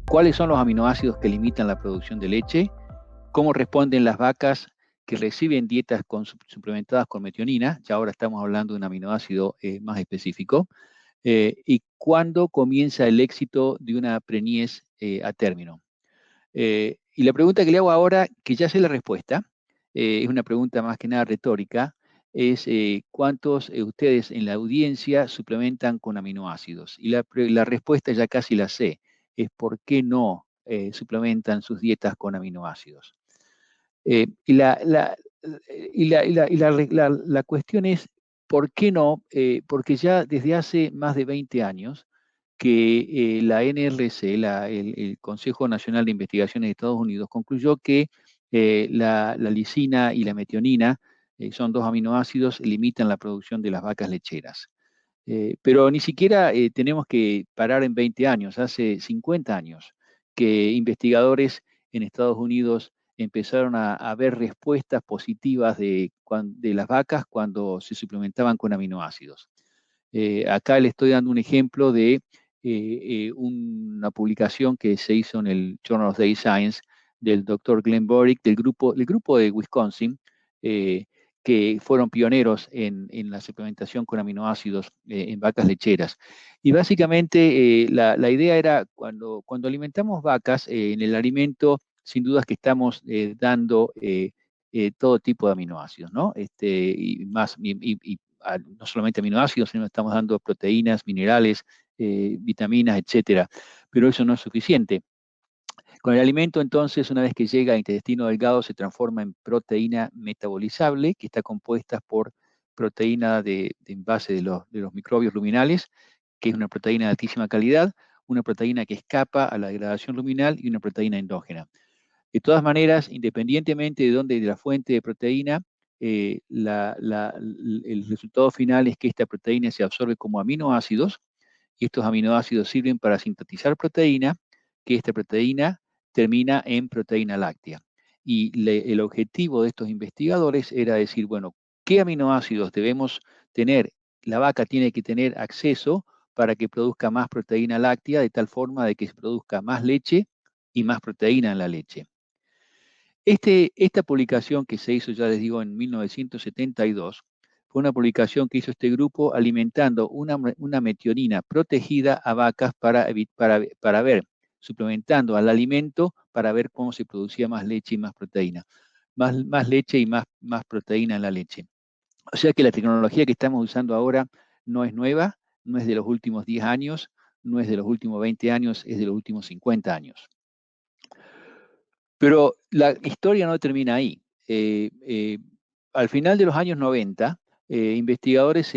cuáles son los aminoácidos que limitan la producción de leche, cómo responden las vacas que reciben dietas suplementadas con metionina, ya ahora estamos hablando de un aminoácido más específico, y cuándo comienza el éxito de una preñez a término. Y la pregunta que le hago ahora, que ya sé la respuesta, es una pregunta más que nada retórica, es ¿cuántos ustedes en la audiencia suplementan con aminoácidos? Y la respuesta ya casi la sé, es ¿por qué no suplementan sus dietas con aminoácidos? Y la cuestión es, ¿por qué no? Porque ya desde hace más de 20 años que la NRC, el Consejo Nacional de Investigaciones de Estados Unidos, concluyó que la lisina y la metionina son dos aminoácidos, limitan la producción de las vacas lecheras. Pero ni siquiera tenemos que parar en 20 años, hace 50 años que investigadores en Estados Unidos empezaron a ver respuestas positivas de las vacas cuando se suplementaban con aminoácidos. Acá le estoy dando un ejemplo de una publicación que se hizo en el Journal of Day Science del doctor Glenn Borick del grupo de Wisconsin, eh, que fueron pioneros en la suplementación con aminoácidos en vacas lecheras. Y básicamente la idea era cuando alimentamos vacas, en el alimento, sin dudas que estamos dando todo tipo de aminoácidos, ¿no? No solamente aminoácidos, sino estamos dando proteínas, minerales, vitaminas, etcétera. Pero eso no es suficiente. Con el alimento, entonces, una vez que llega al intestino delgado, se transforma en proteína metabolizable, que está compuesta por proteína en base de los microbios luminales, que es una proteína de altísima calidad, una proteína que escapa a la degradación luminal y una proteína endógena. De todas maneras, independientemente de la fuente de proteína, el resultado final es que esta proteína se absorbe como aminoácidos y estos aminoácidos sirven para sintetizar proteína, que esta proteína termina en proteína láctea. Y el objetivo de estos investigadores era decir, bueno, ¿qué aminoácidos debemos tener? La vaca tiene que tener acceso para que produzca más proteína láctea, de tal forma de que se produzca más leche y más proteína en la leche. Esta publicación que se hizo, ya les digo, en 1972, fue una publicación que hizo este grupo alimentando una metionina protegida a vacas para ver, suplementando al alimento para ver cómo se producía más leche y más proteína. Más leche y más proteína en la leche. O sea que la tecnología que estamos usando ahora no es nueva, no es de los últimos 10 años, no es de los últimos 20 años, es de los últimos 50 años. Pero la historia no termina ahí. Al final de los años 90, investigadores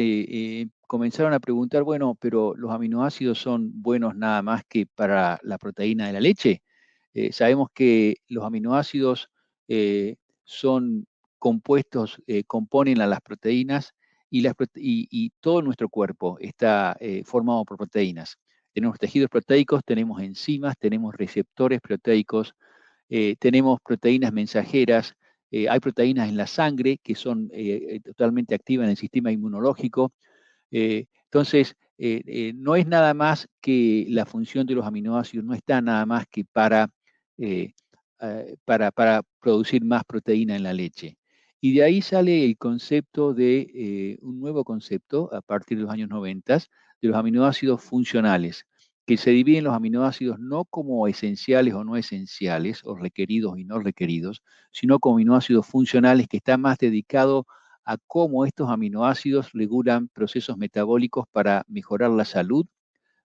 comenzaron a preguntar, bueno, pero los aminoácidos son buenos nada más que para la proteína de la leche. Sabemos que los aminoácidos son compuestos, componen a las proteínas y todo nuestro cuerpo está formado por proteínas. Tenemos tejidos proteicos, tenemos enzimas, tenemos receptores proteicos, tenemos proteínas mensajeras, hay proteínas en la sangre que son totalmente activas en el sistema inmunológico. Entonces, no es nada más que la función de los aminoácidos, no está nada más que eh, para producir más proteína en la leche. Y de ahí sale el concepto de un nuevo concepto a partir de los años 90 de los aminoácidos funcionales, que se dividen los aminoácidos no como esenciales o no esenciales, o requeridos y no requeridos, sino como aminoácidos funcionales que están más dedicados a cómo estos aminoácidos regulan procesos metabólicos para mejorar la salud,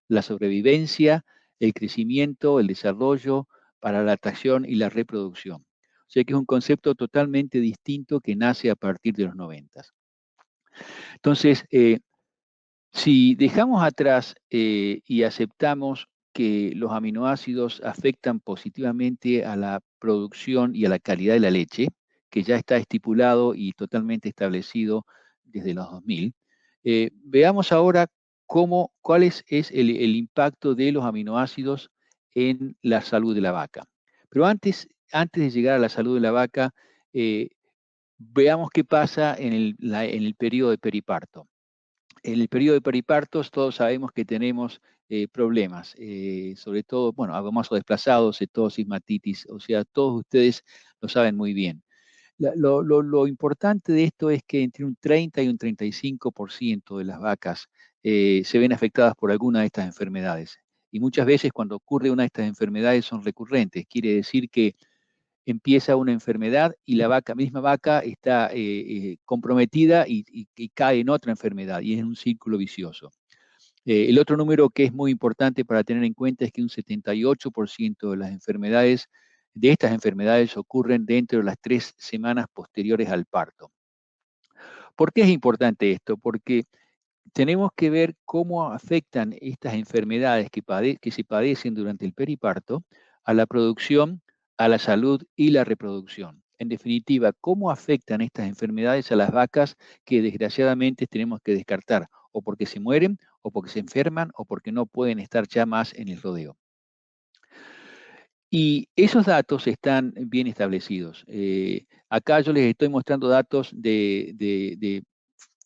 la sobrevivencia, el crecimiento, el desarrollo, para la atracción y la reproducción. O sea que es un concepto totalmente distinto que nace a partir de los 90. Entonces, si dejamos atrás y aceptamos que los aminoácidos afectan positivamente a la producción y a la calidad de la leche, que ya está estipulado y totalmente establecido desde los 2000, veamos ahora cuál es el impacto de los aminoácidos en la salud de la vaca. Pero antes de llegar a la salud de la vaca, veamos qué pasa en el periodo de periparto. En el periodo de peripartos todos sabemos que tenemos problemas, sobre todo, bueno, agomazo desplazado, cetosis, matitis, o sea, todos ustedes lo saben muy bien. Lo importante de esto es que entre un 30 y un 35% de las vacas se ven afectadas por alguna de estas enfermedades. Y muchas veces cuando ocurre una de estas enfermedades son recurrentes. Quiere decir que empieza una enfermedad y la misma vaca está comprometida y cae en otra enfermedad y es un círculo vicioso. El otro número que es muy importante para tener en cuenta es que un 78% de las enfermedades, de estas enfermedades ocurren dentro de las 3 semanas posteriores al parto. ¿Por qué es importante esto? Porque tenemos que ver cómo afectan estas enfermedades que se padecen durante el periparto a la producción, a la salud y la reproducción. En definitiva, cómo afectan estas enfermedades a las vacas que desgraciadamente tenemos que descartar, o porque se mueren, o porque se enferman, o porque no pueden estar ya más en el rodeo. Y esos datos están bien establecidos. Acá yo les estoy mostrando datos de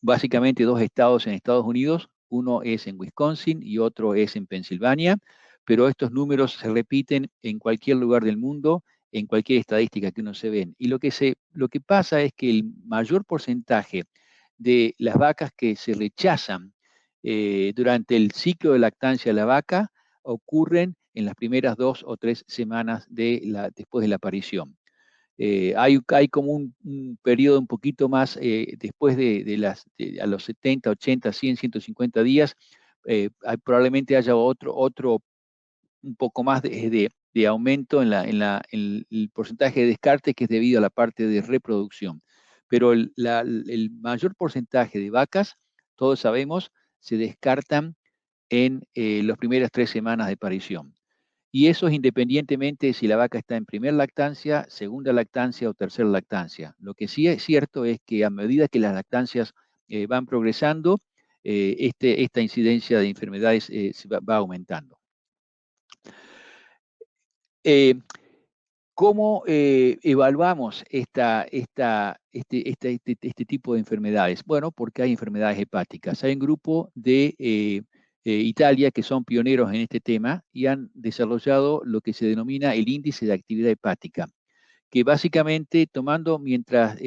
básicamente 2 estados en Estados Unidos, uno es en Wisconsin y otro es en Pensilvania, pero estos números se repiten en cualquier lugar del mundo, en cualquier estadística que uno se ven. Y lo que pasa es que el mayor porcentaje de las vacas que se rechazan durante el ciclo de lactancia de la vaca ocurren en las primeras 2 o 3 semanas después de la aparición. Hay como un periodo un poquito más después a los 70, 80, 100, 150 días, probablemente haya otro un poco más de aumento en el porcentaje de descarte que es debido a la parte de reproducción. Pero el mayor porcentaje de vacas, todos sabemos, se descartan en las primeras 3 semanas de parición. Y eso es independientemente de si la vaca está en primera lactancia, segunda lactancia o tercera lactancia. Lo que sí es cierto es que a medida que las lactancias van progresando, esta incidencia de enfermedades va aumentando. Eh, ¿Cómo evaluamos este tipo de enfermedades? Bueno, porque hay enfermedades hepáticas. Hay un grupo de Italia que son pioneros en este tema y han desarrollado lo que se denomina el índice de actividad hepática, que básicamente tomando muestras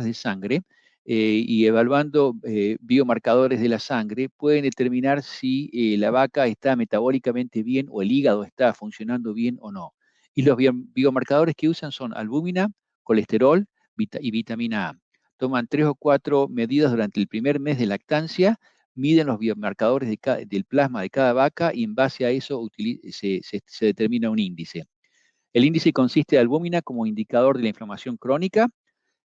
de sangre y evaluando biomarcadores de la sangre, pueden determinar si la vaca está metabólicamente bien o el hígado está funcionando bien o no. Y los biomarcadores que usan son albúmina, colesterol y vitamina A. Toman 3 o 4 medidas durante el primer mes de lactancia, miden los biomarcadores del plasma de cada vaca y en base a eso se determina un índice. El índice consiste de albúmina como indicador de la inflamación crónica,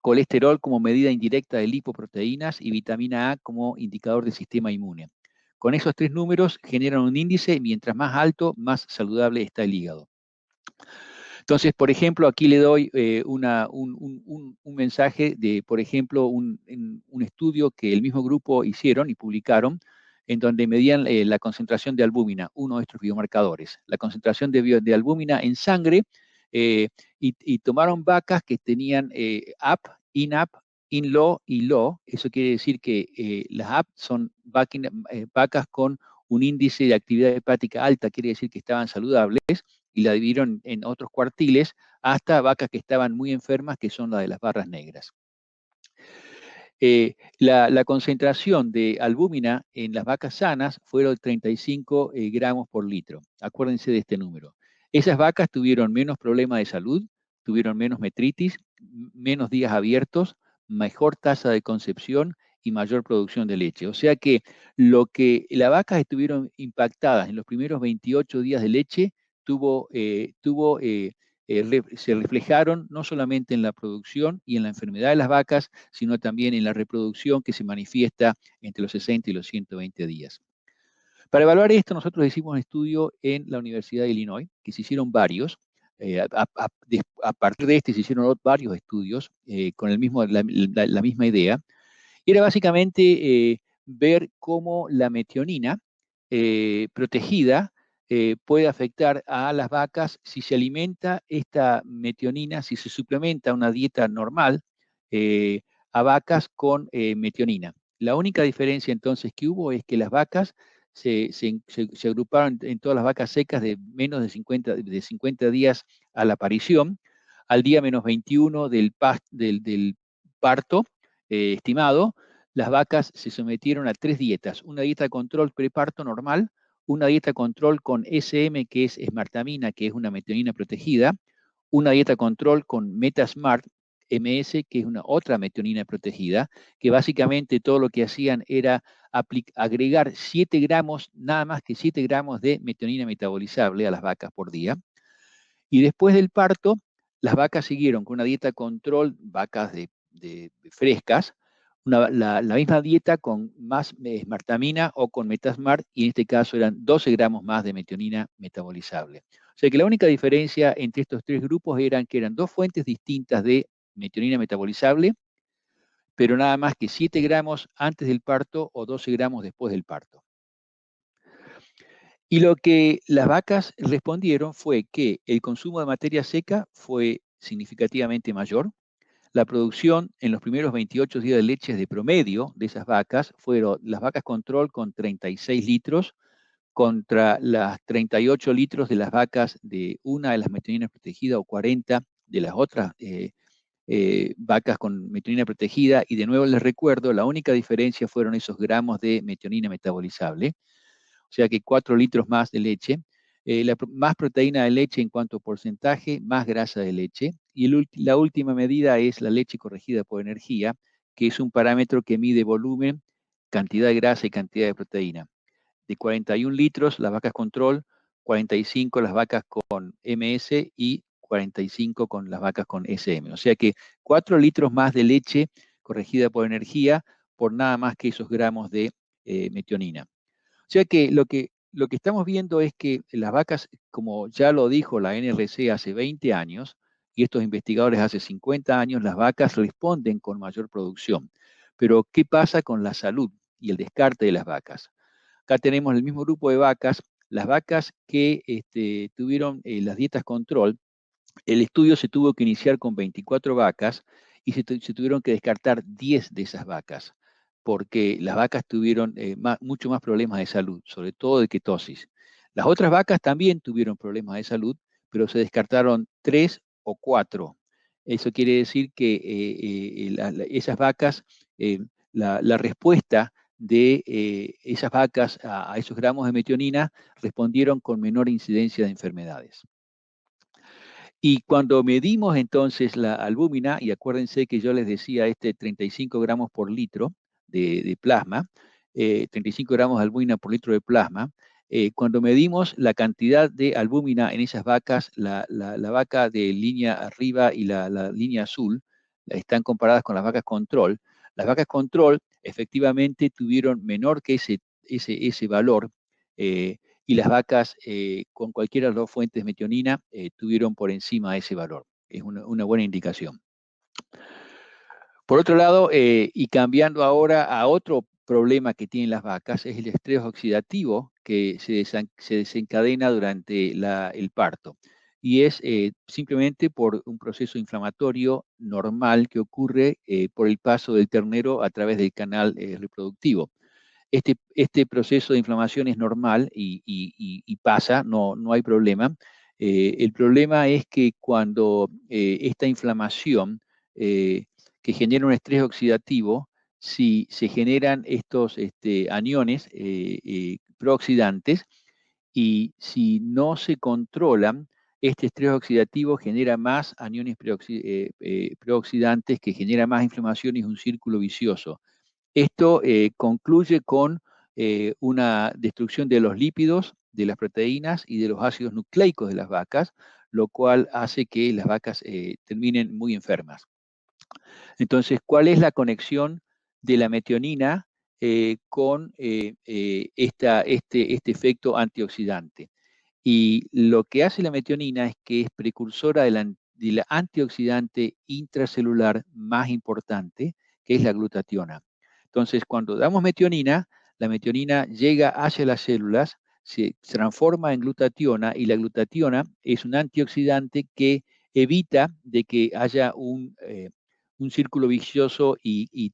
colesterol como medida indirecta de lipoproteínas y vitamina A como indicador del sistema inmune. Con esos 3 números generan un índice y mientras más alto, más saludable está el hígado. Entonces, por ejemplo, aquí le doy un mensaje de, por ejemplo, un estudio que el mismo grupo hicieron y publicaron, en donde medían la concentración de albúmina, uno de estos biomarcadores, la concentración de albúmina en sangre, y tomaron vacas que tenían UP, INAP, INLO y LO. Eso quiere decir que las UP son vacas con un índice de actividad hepática alta, quiere decir que estaban saludables, y la dividieron en otros cuartiles hasta vacas que estaban muy enfermas, que son las de las barras negras. La concentración de albúmina en las vacas sanas fueron 35 gramos por litro. Acuérdense de este número. Esas vacas tuvieron menos problemas de salud, tuvieron menos metritis, menos días abiertos, mejor tasa de concepción y mayor producción de leche. O sea que lo que las vacas estuvieron impactadas en los primeros 28 días de leche se reflejaron no solamente en la producción y en la enfermedad de las vacas, sino también en la reproducción que se manifiesta entre los 60 y los 120 días. Para evaluar esto, nosotros hicimos un estudio en la Universidad de Illinois, que se hicieron varios. A partir de este se hicieron varios estudios con la misma idea. Y era básicamente ver cómo la metionina protegida puede afectar a las vacas si se alimenta esta metionina, si se suplementa una dieta normal a vacas con metionina. La única diferencia entonces que hubo es que las vacas se agruparon en todas las vacas secas de menos de 50 días a la aparición, al día menos 21 del parto estimado. Las vacas se sometieron a 3 dietas: una dieta control preparto normal, una dieta control con SM, que es esmartamina, que es una metionina protegida, una dieta control con Metasmart MS, que es una otra metionina protegida, que básicamente todo lo que hacían era agregar 7 gramos, nada más que 7 gramos de metionina metabolizable a las vacas por día. Y después del parto, las vacas siguieron con una dieta control, vacas de frescas, la misma dieta con más esmartamina o con Metasmart, y en este caso eran 12 gramos más de metionina metabolizable. O sea que la única diferencia entre estos 3 grupos eran que eran 2 fuentes distintas de metionina metabolizable, pero nada más que 7 gramos antes del parto o 12 gramos después del parto. Y lo que las vacas respondieron fue que el consumo de materia seca fue significativamente mayor. La producción en los primeros 28 días de leche de promedio de esas vacas fueron las vacas control con 36 litros contra las 38 litros de las vacas de una de las metoninas protegidas o 40 de las otras vacas con metionina protegida. Y de nuevo les recuerdo, la única diferencia fueron esos gramos de metionina metabolizable, o sea que 4 litros más de leche, más proteína de leche en cuanto a porcentaje, más grasa de leche. Y la última medida es la leche corregida por energía, que es un parámetro que mide volumen, cantidad de grasa y cantidad de proteína. De 41 litros las vacas control, 45 las vacas con MS y 45 con las vacas con SM. O sea que 4 litros más de leche corregida por energía por nada más que esos gramos de metionina. O sea que lo que estamos viendo es que las vacas, como ya lo dijo la NRC hace 20 años, y estos investigadores hace 50 años, las vacas responden con mayor producción. Pero, ¿qué pasa con la salud y el descarte de las vacas? Acá tenemos el mismo grupo de vacas, las vacas que tuvieron las dietas control. El estudio se tuvo que iniciar con 24 vacas y se tuvieron que descartar 10 de esas vacas, porque las vacas tuvieron mucho más problemas de salud, sobre todo de ketosis. Las otras vacas también tuvieron problemas de salud, pero se descartaron 3 o 4. Eso quiere decir que esas vacas, la respuesta de esas vacas a esos gramos de metionina respondieron con menor incidencia de enfermedades. Y cuando medimos entonces la albúmina, y acuérdense que yo les decía 35 gramos por litro de plasma, 35 gramos de albúmina por litro de plasma, cuando medimos la cantidad de albúmina en esas vacas, la vaca de línea arriba y la línea azul, están comparadas con las vacas control. Las vacas control efectivamente tuvieron menor que ese valor, y las vacas con cualquiera de las 2 fuentes de metionina tuvieron por encima de ese valor. Es una buena indicación. Por otro lado, y cambiando ahora a otro problema que tienen las vacas, es el estrés oxidativo que se desencadena durante el parto. Y es simplemente por un proceso inflamatorio normal que ocurre por el paso del ternero a través del canal reproductivo. Este proceso de inflamación es normal y pasa, no hay problema. El problema es que cuando esta inflamación que genera un estrés oxidativo, si se generan estos aniones prooxidantes, y si no se controlan, este estrés oxidativo genera más aniones prooxidantes, que genera más inflamación, y es un círculo vicioso. Esto concluye con una destrucción de los lípidos, de las proteínas y de los ácidos nucleicos de las vacas, lo cual hace que las vacas terminen muy enfermas. Entonces, ¿cuál es la conexión de la metionina con este efecto antioxidante? Y lo que hace la metionina es que es precursora de la antioxidante intracelular más importante, que es la glutationa. Entonces, cuando damos metionina, la metionina llega hacia las células, se transforma en glutationa, y la glutationa es un antioxidante que evita de que haya un círculo vicioso y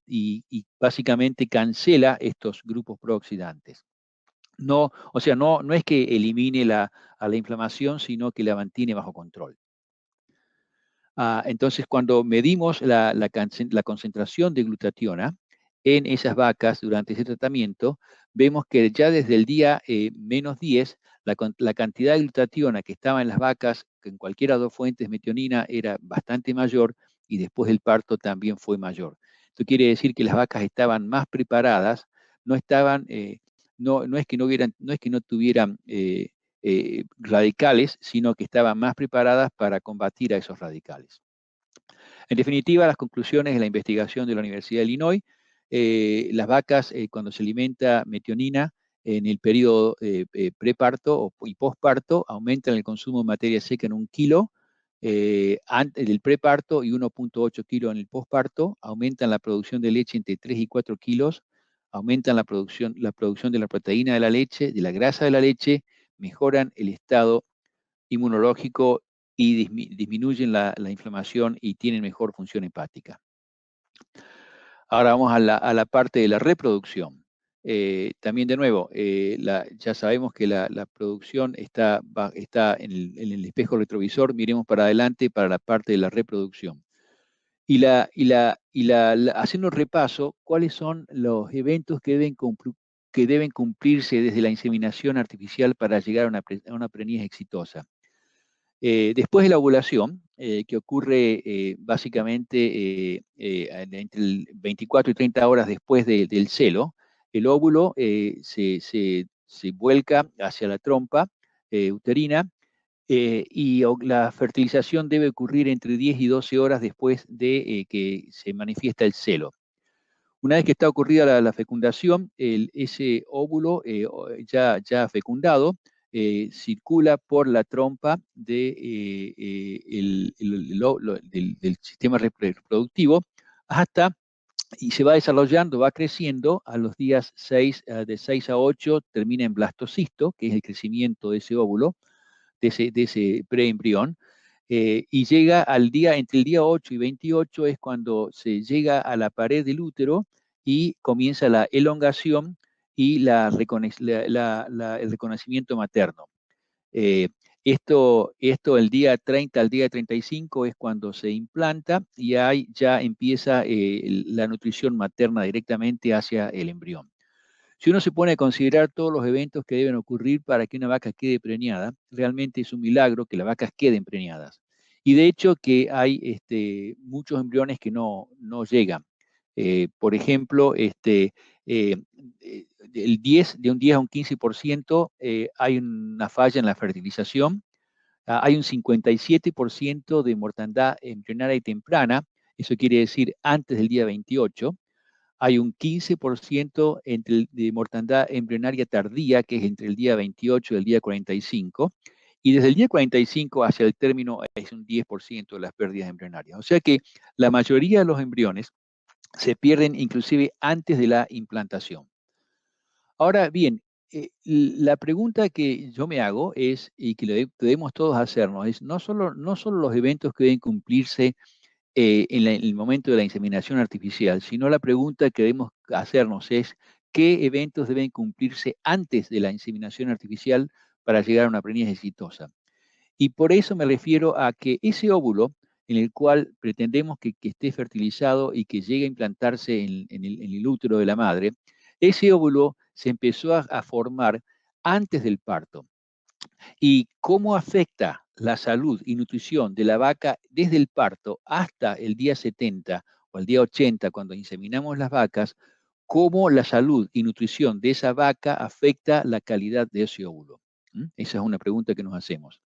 básicamente cancela estos grupos prooxidantes. No, o sea, no es que elimine a la inflamación, sino que la mantiene bajo control. Entonces, cuando medimos la concentración de glutationa en esas vacas durante ese tratamiento, vemos que ya desde el día -10, la cantidad de glutationa que estaba en las vacas, que en cualquiera de las dos fuentes metionina, era bastante mayor y después del parto también fue mayor. Esto quiere decir que las vacas estaban más preparadas, no estaban, no es que no hubieran, no es que no tuvieran radicales, sino que estaban más preparadas para combatir a esos radicales. En definitiva, las conclusiones de la investigación de la Universidad de Illinois, las vacas cuando se alimenta metionina en el periodo preparto y posparto aumentan el consumo de materia seca en 1 kilo antes del preparto y 1,8 kilos en el posparto, aumentan la producción de leche entre 3 y 4 kilos, aumentan la producción de la proteína de la leche, de la grasa de la leche, mejoran el estado inmunológico y disminuyen la inflamación y tienen mejor función hepática. Ahora vamos a la parte de la reproducción. También de nuevo, ya sabemos que la producción está en el espejo retrovisor, miremos para adelante para la parte de la reproducción. Haciendo un repaso, ¿cuáles son los eventos que deben cumplirse desde la inseminación artificial para llegar a una preñez exitosa? Después de la ovulación, que ocurre básicamente entre 24 y 30 horas después del celo, el óvulo se vuelca hacia la trompa uterina la fertilización debe ocurrir entre 10 y 12 horas después de que se manifiesta el celo. Una vez que está ocurrida la fecundación, ese óvulo ya fecundado circula por la trompa del sistema reproductivo hasta y se va desarrollando, va creciendo a los días de 6 a 8, termina en blastocisto, que es el crecimiento de ese óvulo, de ese preembrión, y llega entre el día 8 y 28 es cuando se llega a la pared del útero y comienza la elongación y el reconocimiento materno. Eh, esto el día 30 al día 35 es cuando se implanta y ahí ya empieza la nutrición materna directamente hacia el embrión. Si uno se pone a considerar todos los eventos que deben ocurrir para que una vaca quede preñada, realmente es un milagro que las vacas queden preñadas. Y de hecho que hay muchos embriones que no llegan. Por ejemplo, eh, de un 10 a un 15% hay una falla en la fertilización. Hay un 57% de mortandad embrionaria y temprana, eso quiere decir antes del día 28. Hay un 15% de mortandad embrionaria tardía, que es entre el día 28 y el día 45, y desde el día 45 hacia el término es un 10% de las pérdidas embrionarias. O sea que la mayoría de los embriones se pierden inclusive antes de la implantación. Ahora bien, la pregunta que yo me hago es, y que debemos todos hacernos, es no solo los eventos que deben cumplirse en el momento de la inseminación artificial, sino la pregunta que debemos hacernos es qué eventos deben cumplirse antes de la inseminación artificial para llegar a una preñez exitosa. Y por eso me refiero a que ese óvulo en el cual pretendemos que esté fertilizado y que llegue a implantarse en el útero de la madre, ese óvulo se empezó a formar antes del parto. ¿Y cómo afecta la salud y nutrición de la vaca desde el parto hasta el día 70 o el día 80 cuando inseminamos las vacas? ¿Cómo la salud y nutrición de esa vaca afecta la calidad de ese óvulo? Esa es una pregunta que nos hacemos.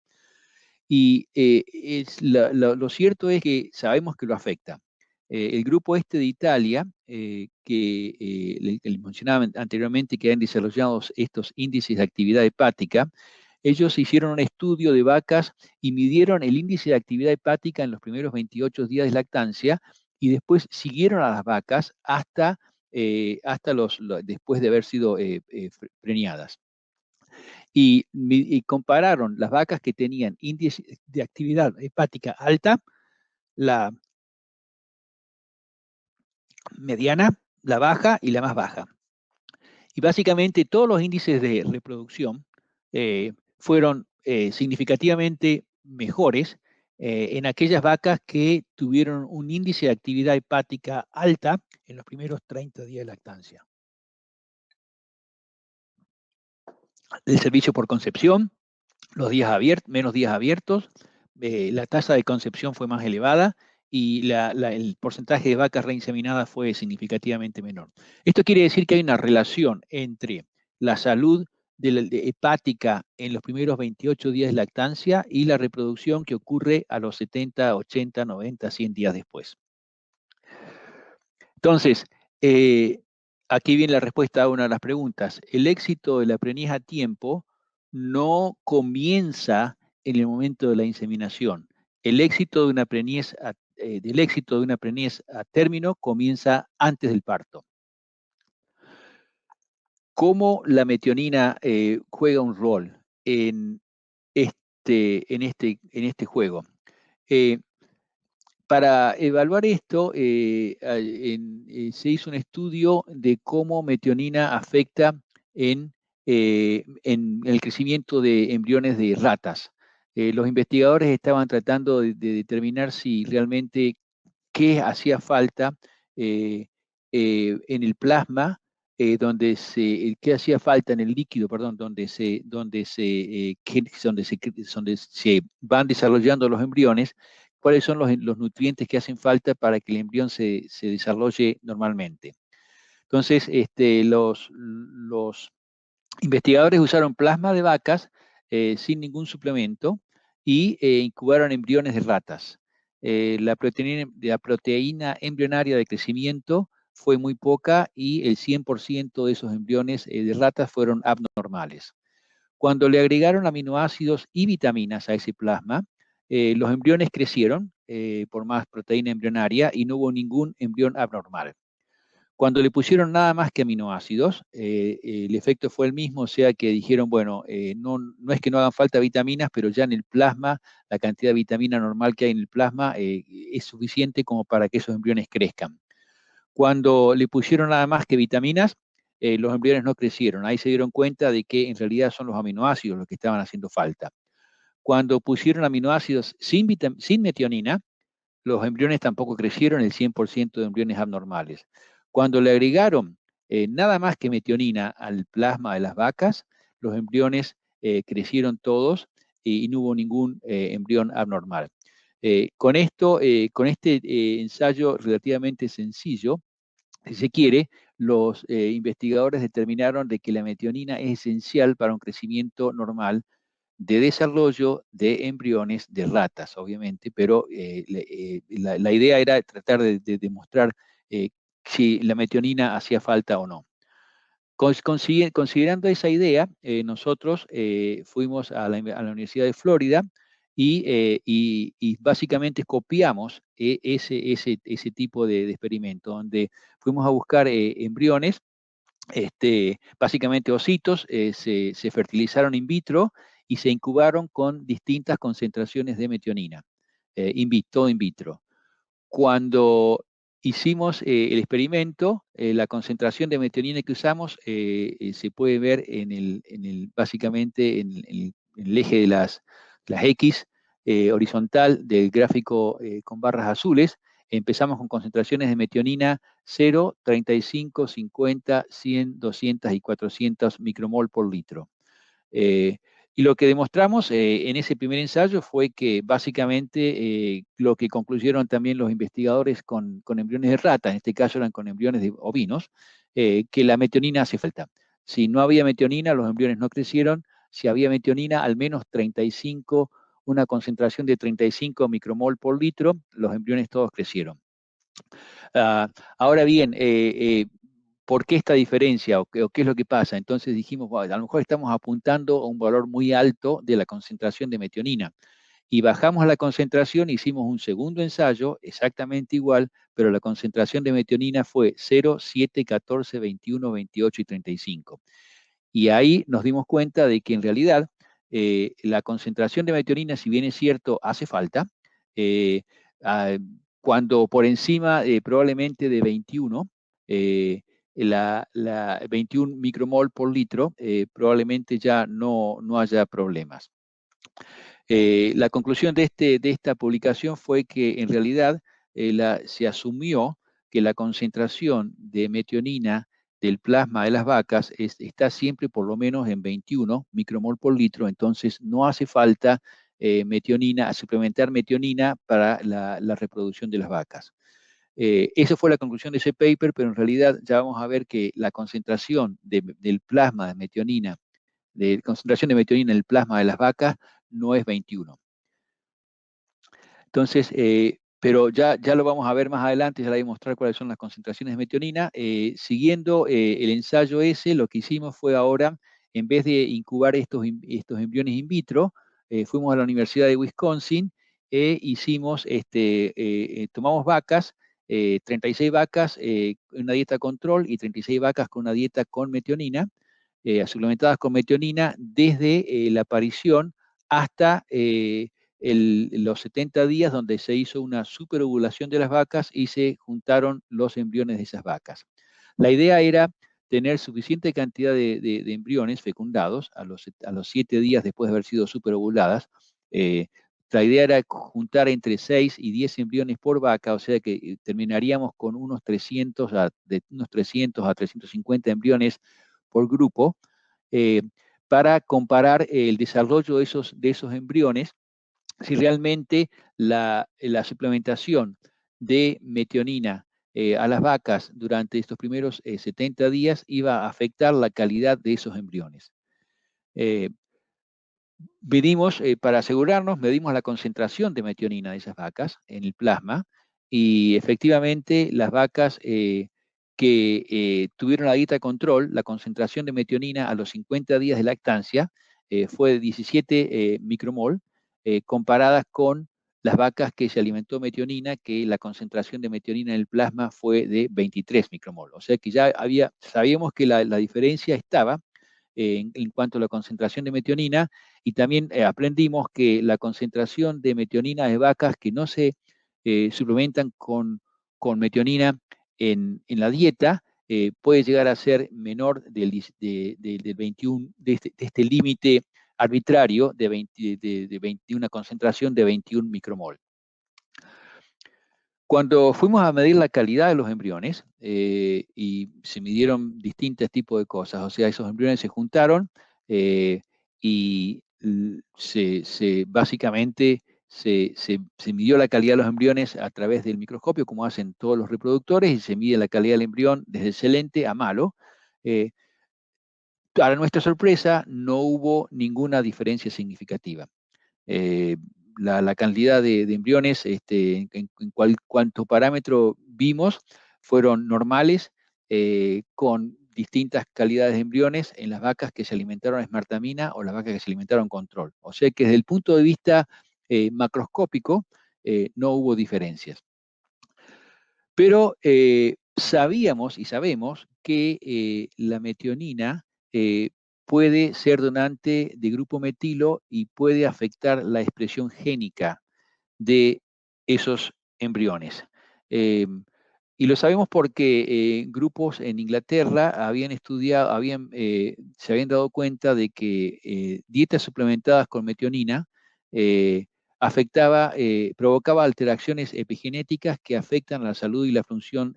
Y lo cierto es que sabemos que lo afecta. El grupo de Italia, que les mencionaba anteriormente, que han desarrollado estos índices de actividad hepática, ellos hicieron un estudio de vacas y midieron el índice de actividad hepática en los primeros 28 días de lactancia y después siguieron a las vacas hasta después de haber sido preñadas y compararon las vacas que tenían índice de actividad hepática alta, la, mediana, la baja y la más baja. Y básicamente todos los índices de reproducción fueron significativamente mejores en aquellas vacas que tuvieron un índice de actividad hepática alta en los primeros 30 días de lactancia. El servicio por concepción, los días menos días abiertos, la tasa de concepción fue más elevada y el porcentaje de vacas reinseminadas fue significativamente menor. Esto quiere decir que hay una relación entre la salud de hepática en los primeros 28 días de lactancia y la reproducción que ocurre a los 70, 80, 90, 100 días después. Entonces, aquí viene la respuesta a una de las preguntas. El éxito de la preñez a tiempo no comienza en el momento de la inseminación. El éxito de una preñez del éxito de una preñez a término comienza antes del parto. ¿Cómo la metionina juega un rol en este juego? Para evaluar esto, se hizo un estudio de cómo metionina afecta en el crecimiento de embriones de ratas. Los investigadores estaban tratando de determinar si realmente qué hacía falta eh, en el plasma, qué hacía falta en el líquido, perdón, donde se van desarrollando los embriones, cuáles son los nutrientes que hacen falta para que el embrión se desarrolle normalmente. Entonces, los investigadores usaron plasma de vacas sin ningún suplemento y incubaron embriones de ratas. La proteína embrionaria de crecimiento fue muy poca y el 100% de esos embriones de ratas fueron abnormales. Cuando le agregaron aminoácidos y vitaminas a ese plasma, los embriones crecieron por más proteína embrionaria y no hubo ningún embrión abnormal. Cuando le pusieron nada más que aminoácidos, el efecto fue el mismo, o sea que dijeron, bueno, no es que no hagan falta vitaminas, pero ya en el plasma, la cantidad de vitamina normal que hay en el plasma es suficiente como para que esos embriones crezcan. Cuando le pusieron nada más que vitaminas, los embriones no crecieron. Ahí se dieron cuenta de que en realidad son los aminoácidos los que estaban haciendo falta. Cuando pusieron aminoácidos sin metionina, los embriones tampoco crecieron, el 100% de embriones abnormales. Cuando le agregaron nada más que metionina al plasma de las vacas, los embriones crecieron todos y no hubo ningún embrión abnormal. Con este ensayo relativamente sencillo, si se quiere, los investigadores determinaron de que la metionina es esencial para un crecimiento normal de desarrollo de embriones de ratas, obviamente, pero la idea era tratar de demostrar si la metionina hacía falta o no. Considerando esa idea, nosotros fuimos a la Universidad de Florida y básicamente copiamos ese tipo de experimento, donde fuimos a buscar embriones, básicamente ositos, se fertilizaron in vitro y se incubaron con distintas concentraciones de metionina, todo in vitro. Cuando hicimos el experimento, la concentración de metionina que usamos se puede ver básicamente en el eje de las X horizontal del gráfico con barras azules. Empezamos con concentraciones de metionina 0, 35, 50, 100, 200 y 400 micromol por litro. Y lo que demostramos en ese primer ensayo fue que básicamente lo que concluyeron también los investigadores con embriones de rata, en este caso eran con embriones de ovinos, que la metionina hace falta. Si no había metionina, los embriones no crecieron. Si había metionina, al menos 35, una concentración de 35 micromol por litro, los embriones todos crecieron. Ahora bien, ¿por qué esta diferencia o qué es lo que pasa? Entonces dijimos, bueno, a lo mejor estamos apuntando a un valor muy alto de la concentración de metionina. Y bajamos la concentración, hicimos un segundo ensayo, exactamente igual, pero la concentración de metionina fue 0, 7, 14, 21, 28 y 35. Y ahí nos dimos cuenta de que en realidad la concentración de metionina, si bien es cierto, hace falta, cuando por encima probablemente de 21, la 21 micromol por litro, probablemente ya no haya problemas. La conclusión de esta publicación fue que en realidad se asumió que la concentración de metionina del plasma de las vacas está siempre por lo menos en 21 micromol por litro, entonces no hace falta suplementar metionina para la reproducción de las vacas. Esa fue la conclusión de ese paper, pero en realidad ya vamos a ver que la concentración del plasma de metionina, en el plasma de las vacas, no es 21. Entonces, pero ya lo vamos a ver más adelante, ya le voy a mostrar cuáles son las concentraciones de metionina. Siguiendo el ensayo ese, lo que hicimos fue ahora, en vez de incubar estos embriones in vitro, fuimos a la Universidad de Wisconsin e tomamos vacas, 36 vacas con una dieta control y 36 vacas con una dieta con metionina, suplementadas con metionina desde la aparición hasta los 70 días, donde se hizo una superovulación de las vacas y se juntaron los embriones de esas vacas. La idea era tener suficiente cantidad de embriones fecundados a los 7 días después de haber sido superovuladas. La idea era juntar entre 6 y 10 embriones por vaca, o sea que terminaríamos con unos 300 a 350 embriones por grupo, para comparar el desarrollo de esos embriones, si realmente la suplementación de metionina a las vacas durante estos primeros 70 días iba a afectar la calidad de esos embriones. Para asegurarnos, medimos la concentración de metionina de esas vacas en el plasma, y efectivamente las vacas que tuvieron la dieta control, la concentración de metionina a los 50 días de lactancia fue de 17 micromol, comparadas con las vacas que se alimentó metionina, que la concentración de metionina en el plasma fue de 23 micromol. O sea que ya sabíamos que la diferencia estaba en cuanto a la concentración de metionina, y también aprendimos que la concentración de metionina de vacas que no se suplementan con metionina en la dieta puede llegar a ser menor del 21, de este límite arbitrario de una concentración de 21 micromol. Cuando fuimos a medir la calidad de los embriones, y se midieron distintos tipos de cosas, o sea, esos embriones se juntaron y básicamente se midió la calidad de los embriones a través del microscopio, como hacen todos los reproductores, y se mide la calidad del embrión desde excelente a malo. Para nuestra sorpresa, no hubo ninguna diferencia significativa. Eh, la cantidad de embriones en cuanto parámetro vimos fueron normales, con distintas calidades de embriones en las vacas que se alimentaron esmartamina o las vacas que se alimentaron control. O sea que desde el punto de vista macroscópico no hubo diferencias. Pero sabíamos y sabemos que la metionina puede ser donante de grupo metilo y puede afectar la expresión génica de esos embriones. Y lo sabemos porque grupos en Inglaterra habían estudiado, se habían dado cuenta de que dietas suplementadas con metionina provocaba alteraciones epigenéticas que afectan a la salud y la función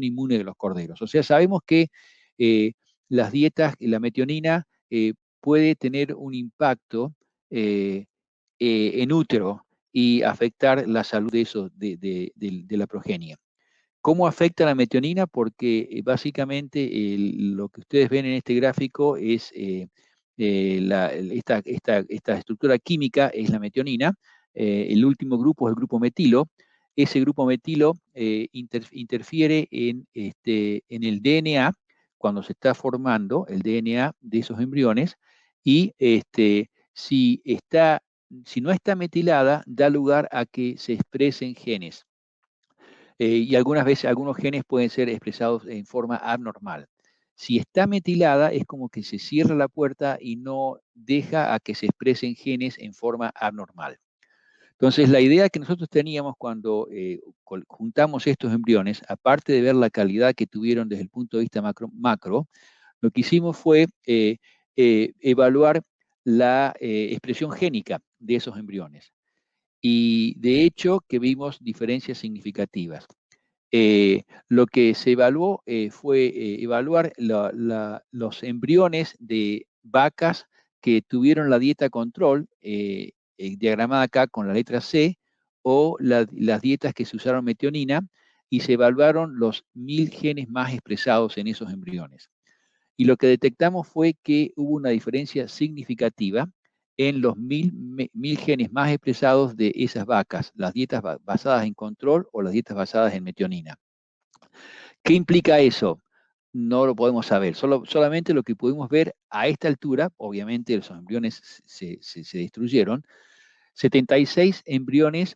inmune de los corderos. O sea, sabemos que eh, las dietas, la metionina puede tener un impacto en útero y afectar la salud de la progenie. ¿Cómo afecta la metionina? Porque básicamente lo que ustedes ven en este gráfico es esta estructura química es la metionina. El último grupo es el grupo metilo. Ese grupo metilo interfiere en el DNA cuando se está formando el DNA de esos embriones, y si no está metilada, da lugar a que se expresen genes. Y algunas veces algunos genes pueden ser expresados en forma abnormal. Si está metilada, es como que se cierra la puerta y no deja a que se expresen genes en forma abnormal. Entonces, la idea que nosotros teníamos cuando juntamos estos embriones, aparte de ver la calidad que tuvieron desde el punto de vista macro, lo que hicimos fue evaluar la expresión génica de esos embriones. Y de hecho que vimos diferencias significativas. Lo que se evaluó fue evaluar los embriones de vacas que tuvieron la dieta control, diagramada acá con la letra C, o las dietas que se usaron metionina, y se evaluaron los 1000 genes más expresados en esos embriones. Y lo que detectamos fue que hubo una diferencia significativa en los 1000 genes más expresados de esas vacas, las dietas basadas en control o las dietas basadas en metionina. ¿Qué implica eso? No lo podemos saber. Solamente lo que pudimos ver a esta altura, obviamente los embriones se destruyeron, 76 embriones,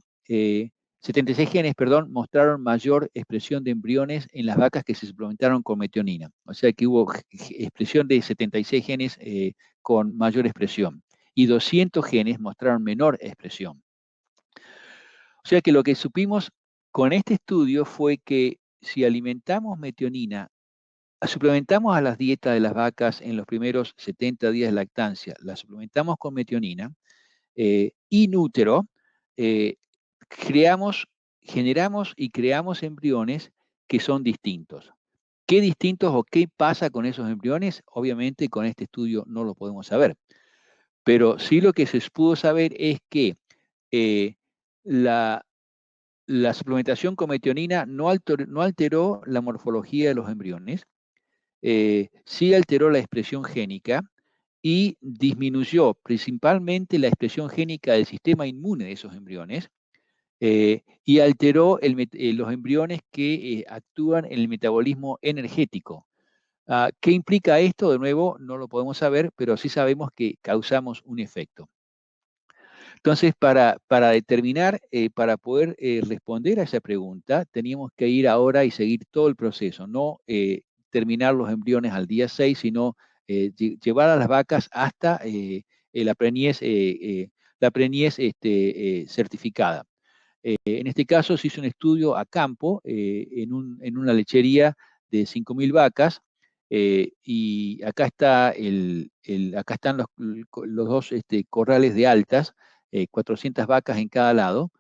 76 genes, perdón, mostraron mayor expresión de embriones en las vacas que se suplementaron con metionina. O sea que hubo expresión de 76 genes con mayor expresión. Y 200 genes mostraron menor expresión. O sea que lo que supimos con este estudio fue que si alimentamos metionina, suplementamos a las dietas de las vacas en los primeros 70 días de lactancia, las suplementamos con metionina, in útero, eh, generamos y creamos embriones que son distintos. ¿Qué distintos o qué pasa con esos embriones? Obviamente con este estudio no lo podemos saber, pero sí lo que se pudo saber es que eh, la, la suplementación con metionina no alteró la morfología de los embriones, sí alteró la expresión génica y disminuyó principalmente la expresión génica del sistema inmune de esos embriones, y alteró los embriones que actúan en el metabolismo energético. ¿Qué implica esto? De nuevo, no lo podemos saber, pero sí sabemos que causamos un efecto. Entonces, para determinar, para poder responder a esa pregunta, teníamos que ir ahora y seguir todo el proceso, no terminar los embriones al día 6, sino llevar a las vacas hasta la preñez, certificada. En este caso se hizo un estudio a campo en una lechería de 5.000 vacas, y acá acá están los dos corrales de altas, 400 vacas en cada lado.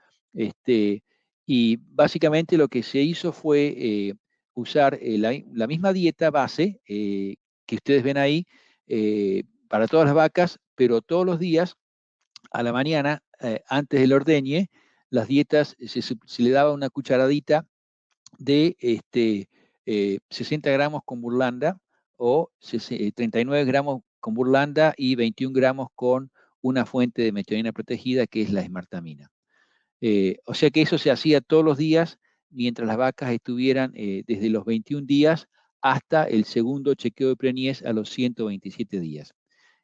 Y básicamente lo que se hizo fue usar la misma dieta base que ustedes ven ahí para todas las vacas, pero todos los días a la mañana, antes del ordeñe, las dietas se le daba una cucharadita de 60 gramos con burlanda o 39 gramos con burlanda y 21 gramos con una fuente de metionina protegida que es la esmartamina. O sea que eso se hacía todos los días mientras las vacas estuvieran desde los 21 días hasta el segundo chequeo de preñez a los 127 días.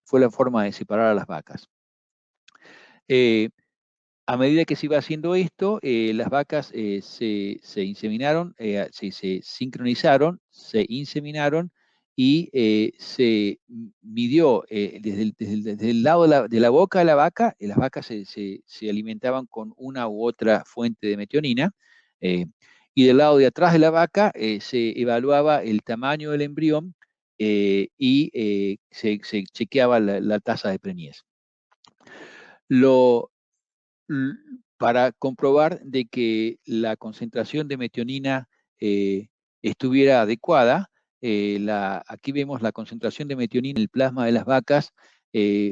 Fue la forma de separar a las vacas. A medida que se iba haciendo esto, las vacas se inseminaron, se sincronizaron, se inseminaron y se midió desde el lado de la boca de la vaca, las vacas se alimentaban con una u otra fuente de metionina, eh, y del lado de atrás de la vaca se evaluaba el tamaño del embrión y se chequeaba la tasa de preñez. Lo, para comprobar de que la concentración de metionina estuviera adecuada. Aquí vemos la concentración de metionina en el plasma de las vacas,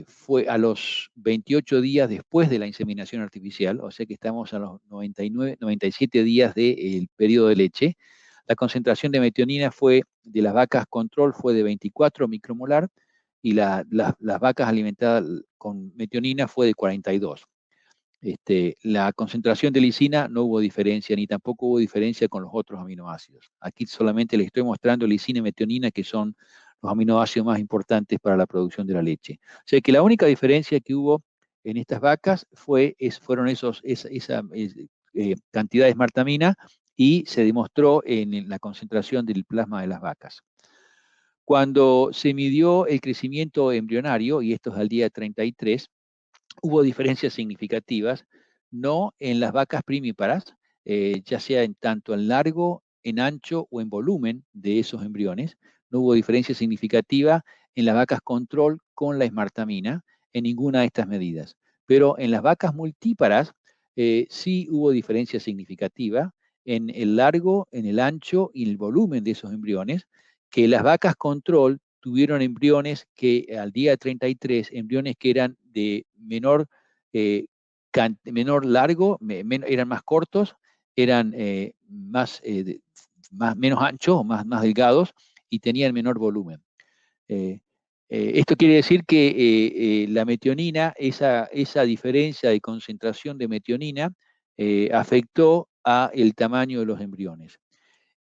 fue a los 28 días después de la inseminación artificial, o sea que estamos a los 99, 97 días del periodo de leche. La concentración de metionina de las vacas control fue de 24 micromolar y las vacas alimentadas con metionina fue de 42. La concentración de lisina no hubo diferencia, ni tampoco hubo diferencia con los otros aminoácidos. Aquí solamente les estoy mostrando lisina y metionina, que son los aminoácidos más importantes para la producción de la leche. O sea que la única diferencia que hubo en estas vacas fueron esa cantidad de esmartamina, y se demostró en la concentración del plasma de las vacas. Cuando se midió el crecimiento embrionario, y esto es al día 33, hubo diferencias significativas, no en las vacas primíparas, ya sea en tanto en largo, en ancho o en volumen de esos embriones. No hubo diferencia significativa en las vacas control con la esmartamina en ninguna de estas medidas. Pero en las vacas multíparas sí hubo diferencia significativa en el largo, en el ancho y el volumen de esos embriones, que las vacas control tuvieron embriones que al día 33, embriones que eran de eh, menor largo, eran más cortos, eran menos anchos, más delgados y tenían menor volumen. Eh, Esto quiere decir que la metionina, esa diferencia de concentración de metionina, afectó a el tamaño de los embriones.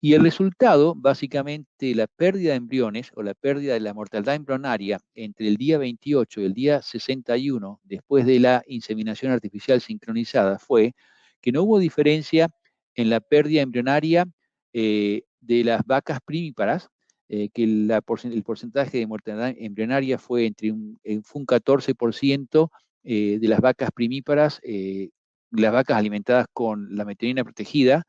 Y el resultado, básicamente, la pérdida de embriones o la pérdida de la mortalidad embrionaria entre el día 28 y el día 61, después de la inseminación artificial sincronizada, fue que no hubo diferencia en la pérdida embrionaria de las vacas primíparas, que el porcentaje de mortalidad embrionaria fue fue un 14% de las vacas primíparas, las vacas alimentadas con la metionina protegida,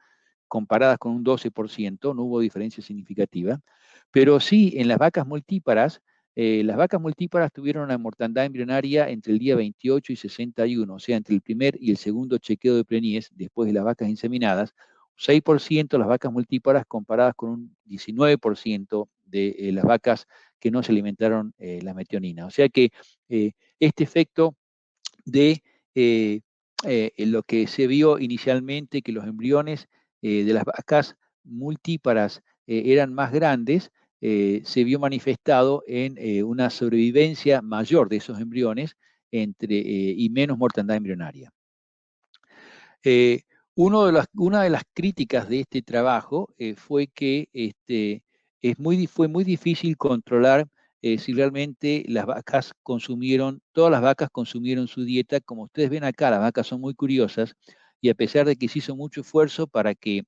comparadas con un 12%, no hubo diferencia significativa, pero sí en las vacas multíparas tuvieron una mortandad embrionaria entre el día 28 y 61, o sea, entre el primer y el segundo chequeo de preñez, después de las vacas inseminadas, 6% las vacas multíparas comparadas con un 19% de las vacas que no se alimentaron la metionina. O sea que este efecto de lo que se vio inicialmente, que los embriones de las vacas multíparas eran más grandes, se vio manifestado en una sobrevivencia mayor de esos embriones y menos mortandad embrionaria. Eh, una de las críticas de este trabajo fue que fue muy difícil controlar si realmente todas las vacas consumieron su dieta. Como ustedes ven acá, las vacas son muy curiosas y a pesar de que se hizo mucho esfuerzo para que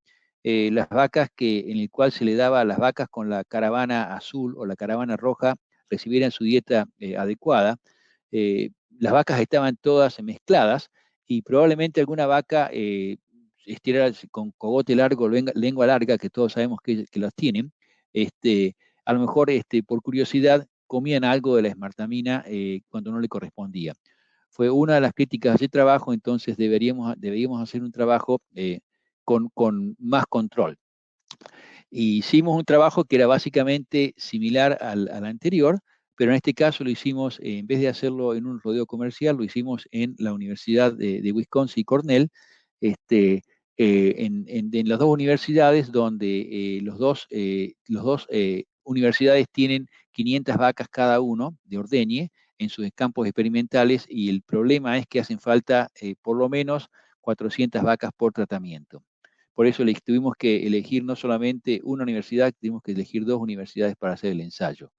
las vacas en el cual se le daba a las vacas con la caravana azul o la caravana roja recibieran su dieta adecuada, las vacas estaban todas mezcladas y probablemente alguna vaca con cogote largo, lengua larga, que todos sabemos que las tienen, a lo mejor por curiosidad comían algo de la esmartamina cuando no le correspondía. Fue una de las críticas de trabajo, entonces deberíamos hacer un trabajo con más control. Hicimos un trabajo que era básicamente similar al anterior, pero en este caso lo hicimos, en vez de hacerlo en un rodeo comercial, lo hicimos en la Universidad de Wisconsin y Cornell, en las dos universidades donde los dos universidades tienen 500 vacas cada uno de ordeñe en sus campos experimentales y el problema es que hacen falta por lo menos 400 vacas por tratamiento. Por eso tuvimos que elegir no solamente una universidad, tuvimos que elegir dos universidades para hacer el ensayo.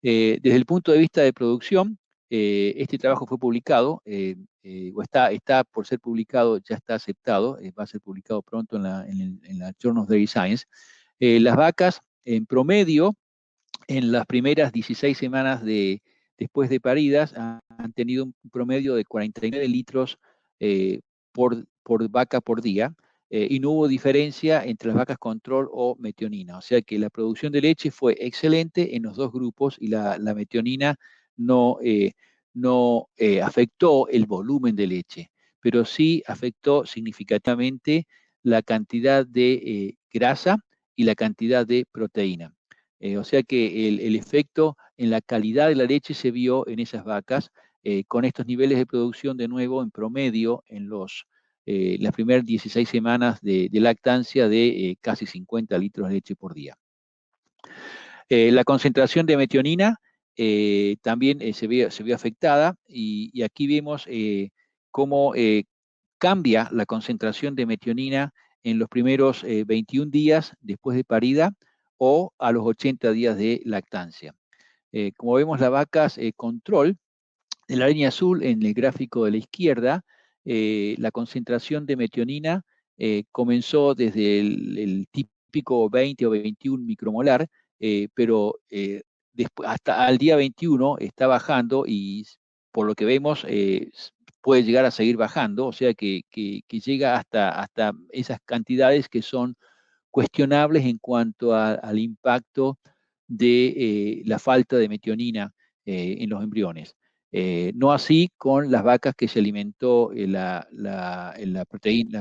Desde el punto de vista de producción, este trabajo fue publicado, o está por ser publicado, ya está aceptado, va a ser publicado pronto en la Journal of Dairy Science. Las vacas, en promedio, en las primeras 16 semanas después de paridas, han tenido un promedio de 49 litros por vaca por día, y no hubo diferencia entre las vacas control o metionina. O sea que la producción de leche fue excelente en los dos grupos y la metionina no afectó el volumen de leche, pero sí afectó significativamente la cantidad de grasa y la cantidad de proteína. O sea que el efecto en la calidad de la leche se vio en esas vacas con estos niveles de producción de nuevo en promedio en las primeras 16 semanas de lactancia de casi 50 litros de leche por día. La concentración de metionina también se vio afectada y aquí vemos cómo cambia la concentración de metionina en los primeros 21 días después de parida o a los 80 días de lactancia. Como vemos, las vacas control, en la línea azul, en el gráfico de la izquierda, la concentración de metionina comenzó desde el típico 20 o 21 micromolar, pero hasta al día 21 está bajando y por lo que vemos puede llegar a seguir bajando, o sea que llega hasta esas cantidades que son cuestionables en cuanto al impacto de la falta de metionina en los embriones. No así con las vacas que se alimentó la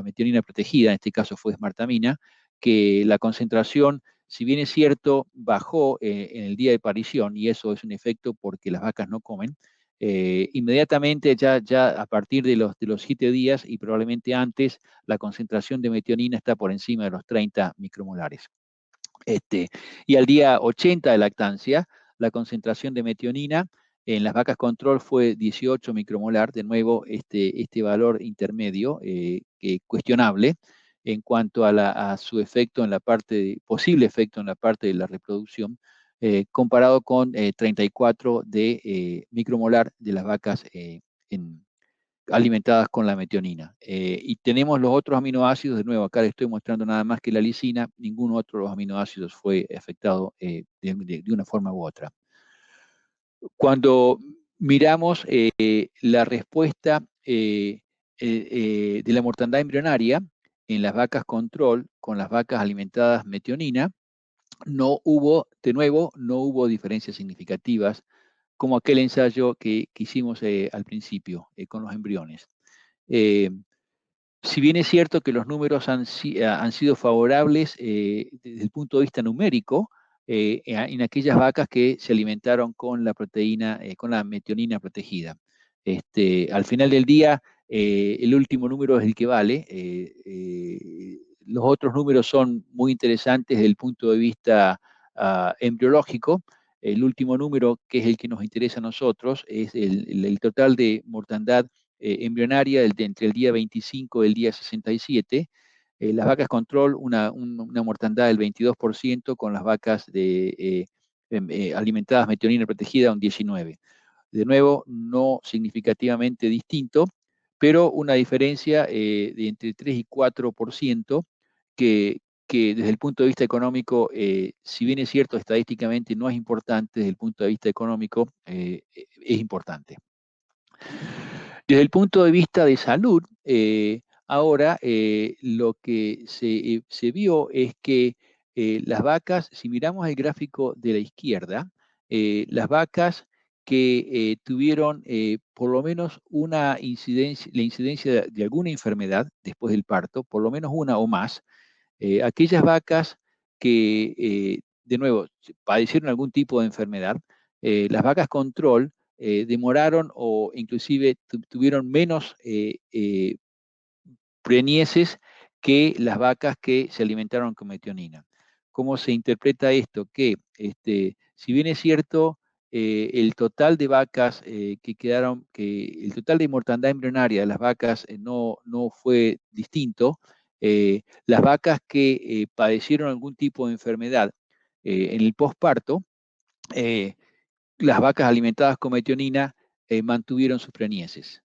metionina protegida, en este caso fue esmartamina, que la concentración, si bien es cierto, bajó en el día de parición, y eso es un efecto porque las vacas no comen, inmediatamente ya a partir de los 7 días y probablemente antes, la concentración de metionina está por encima de los 30 micromolares. Y al día 80 de lactancia, la concentración de metionina en las vacas control fue 18 micromolar, de nuevo este valor intermedio, cuestionable en cuanto a su efecto en la parte, posible efecto en la parte de la reproducción, comparado con 34 de micromolar de las vacas alimentadas con la metionina. Y tenemos los otros aminoácidos, de nuevo, acá les estoy mostrando nada más que la lisina, ningún otro de los aminoácidos fue afectado de una forma u otra. Cuando miramos la respuesta de la mortandad embrionaria en las vacas control con las vacas alimentadas metionina, no hubo, de nuevo, no hubo diferencias significativas como aquel ensayo que hicimos al principio con los embriones. Eh, si bien es cierto que los números han sido favorables desde el punto de vista numérico, en aquellas vacas que se alimentaron con la proteína, con la metionina protegida. Al final del día, el último número es el que vale. Los otros números son muy interesantes desde el punto de vista embriológico. El último número, que es el que nos interesa a nosotros, es el total de mortandad embrionaria entre el día 25 y el día 67. Las vacas control, una mortandad del 22%, con las vacas alimentadas metionina protegida un 19%. De nuevo, no significativamente distinto, pero una diferencia de entre 3 y 4% que desde el punto de vista económico, si bien es cierto estadísticamente no es importante, desde el punto de vista económico es importante. Desde el punto de vista de salud, ahora lo que se vio es que las vacas, si miramos el gráfico de la izquierda, las vacas que tuvieron por lo menos una incidencia, la incidencia de alguna enfermedad después del parto, por lo menos una o más, aquellas vacas que, de nuevo, padecieron algún tipo de enfermedad, las vacas control demoraron o inclusive tuvieron menos preñeces que las vacas que se alimentaron con metionina. ¿Cómo se interpreta esto? Que si bien es cierto, el total de vacas que quedaron, que el total de mortandad embrionaria de las vacas no fue distinto, las vacas que padecieron algún tipo de enfermedad en el posparto, las vacas alimentadas con metionina mantuvieron sus preñeces.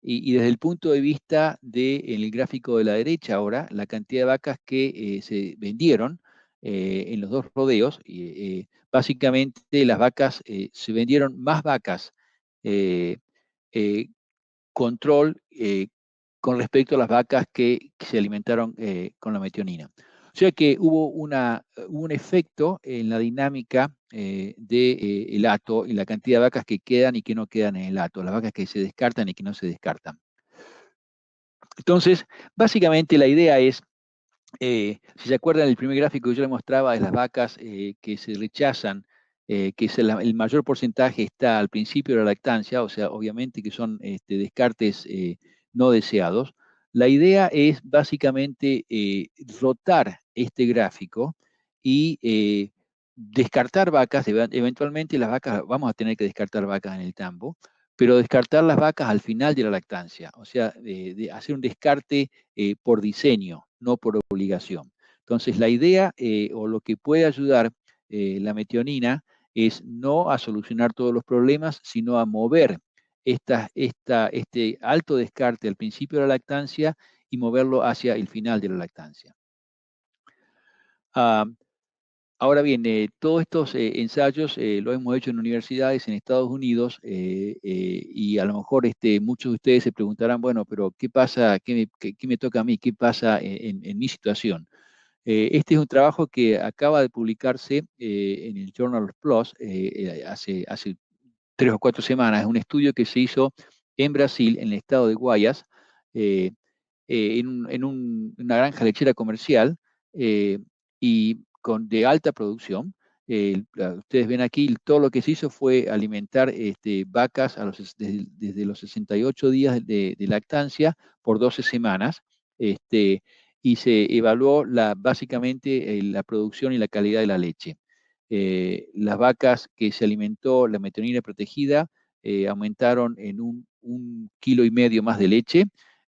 Y desde el punto de vista del gráfico de la derecha ahora, la cantidad de vacas que se vendieron en los dos rodeos, básicamente las vacas, se vendieron más vacas eh, eh, control con respecto a las vacas que se alimentaron con la metionina. O sea que hubo un efecto en la dinámica del hato y la cantidad de vacas que quedan y que no quedan en el hato, las vacas que se descartan y que no se descartan. Entonces, básicamente la idea es, si se acuerdan, el primer gráfico que yo les mostraba de las vacas que se rechazan, que es el mayor porcentaje está al principio de la lactancia, o sea, obviamente que son descartes no deseados. La idea es básicamente rotar este gráfico y descartar vacas, eventualmente las vacas, vamos a tener que descartar vacas en el tambo, pero descartar las vacas al final de la lactancia, o sea, de hacer un descarte por diseño, no por obligación. Entonces, la idea o lo que puede ayudar la metionina es no a solucionar todos los problemas, sino a mover este alto descarte al principio de la lactancia y moverlo hacia el final de la lactancia. Ahora bien, todos estos ensayos lo hemos hecho en universidades en Estados Unidos y a lo mejor muchos de ustedes se preguntarán, bueno, pero ¿qué pasa? ¿Qué me toca a mí? ¿Qué pasa en mi situación? Este es un trabajo que acaba de publicarse en el Journal of PLOS hace 3 o 4 semanas. Es un estudio que se hizo en Brasil, en el estado de Guayas, eh, una granja lechera comercial eh, y de alta producción. Ustedes ven aquí, todo lo que se hizo fue alimentar vacas desde los 68 días de lactancia por 12 semanas. Este, y se evaluó básicamente la producción y la calidad de la leche. Las vacas que se alimentó la metionina protegida aumentaron en 1,5 kilos más de leche.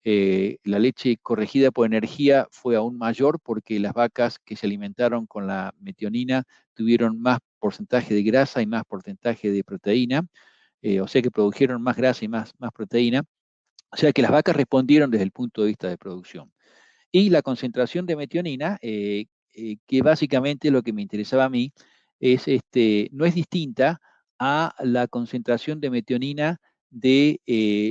La leche corregida por energía fue aún mayor porque las vacas que se alimentaron con la metionina tuvieron más porcentaje de grasa y más porcentaje de proteína, o sea que produjeron más grasa y más proteína, o sea que las vacas respondieron desde el punto de vista de producción. Y la concentración de metionina, que básicamente lo que me interesaba a mí, no es distinta a la concentración de metionina de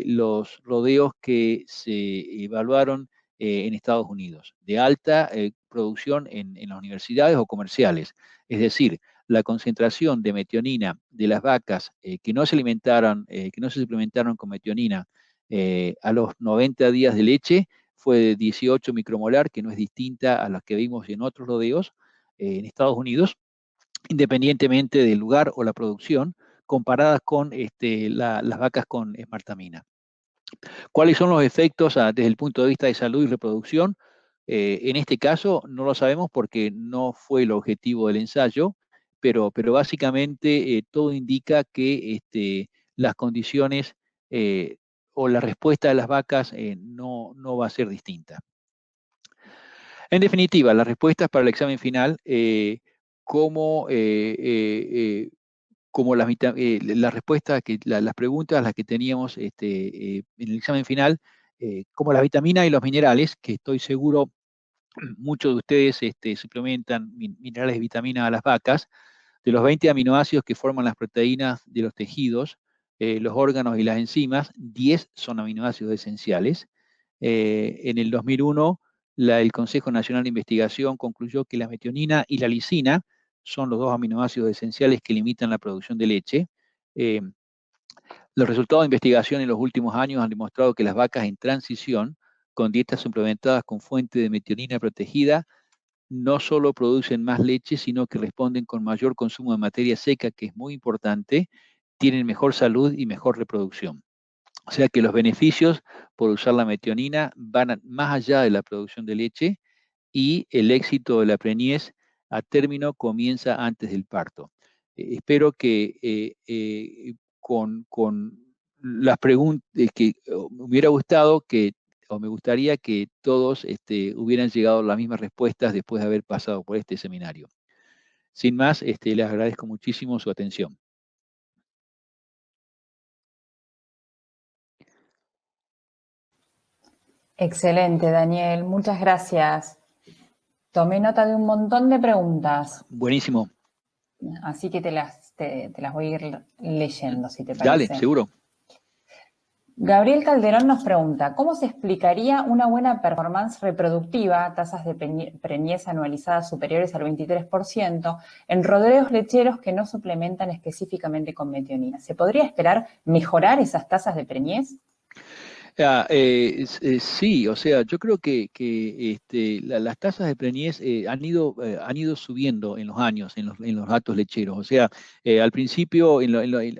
los rodeos que se evaluaron en Estados Unidos, de alta producción en las universidades o comerciales. Es decir, la concentración de metionina de las vacas que no se alimentaron, que no se suplementaron con metionina a los 90 días de leche fue de 18 micromolar, que no es distinta a las que vimos en otros rodeos en Estados Unidos, independientemente del lugar o la producción, comparadas con las vacas con esmartamina. ¿Cuáles son los efectos desde el punto de vista de salud y reproducción? En este caso no lo sabemos porque no fue el objetivo del ensayo, pero básicamente todo indica que las condiciones o la respuesta de las vacas no va a ser distinta. En definitiva, las respuestas para el examen final, como, como las respuestas, las preguntas, las que teníamos en el examen final, como las vitaminas y los minerales, que estoy seguro muchos de ustedes suplementan minerales y vitaminas a las vacas, de los 20 aminoácidos que forman las proteínas de los tejidos, los órganos y las enzimas, 10 son aminoácidos esenciales. En el 2001, el Consejo Nacional de Investigación concluyó que la metionina y la lisina son los dos aminoácidos esenciales que limitan la producción de leche. Eh, los resultados de investigación en los últimos años han demostrado que las vacas en transición, con dietas suplementadas con fuente de metionina protegida, no solo producen más leche, sino que responden con mayor consumo de materia seca, que es muy importante, tienen mejor salud y mejor reproducción. O sea que los beneficios por usar la metionina van más allá de la producción de leche y el éxito de la preñez a término comienza antes del parto. Espero que con las preguntas que me hubiera gustado que, o me gustaría que todos hubieran llegado a las mismas respuestas después de haber pasado por este seminario. Sin más, les agradezco muchísimo su atención. Excelente, Daniel. Muchas gracias. Tomé nota de un montón de preguntas. Buenísimo. Así que te las voy a ir leyendo, si te Dale, parece. seguro. Gabriel Calderón nos pregunta, ¿cómo se explicaría una buena performance reproductiva, tasas de preñez anualizadas superiores al 23%, en rodeos lecheros que no suplementan específicamente con metionina? ¿Se podría esperar mejorar esas tasas de preñez? Sí, o sea, yo creo que las tasas de preñez han ido subiendo en los años, en los datos lecheros. O sea, al principio,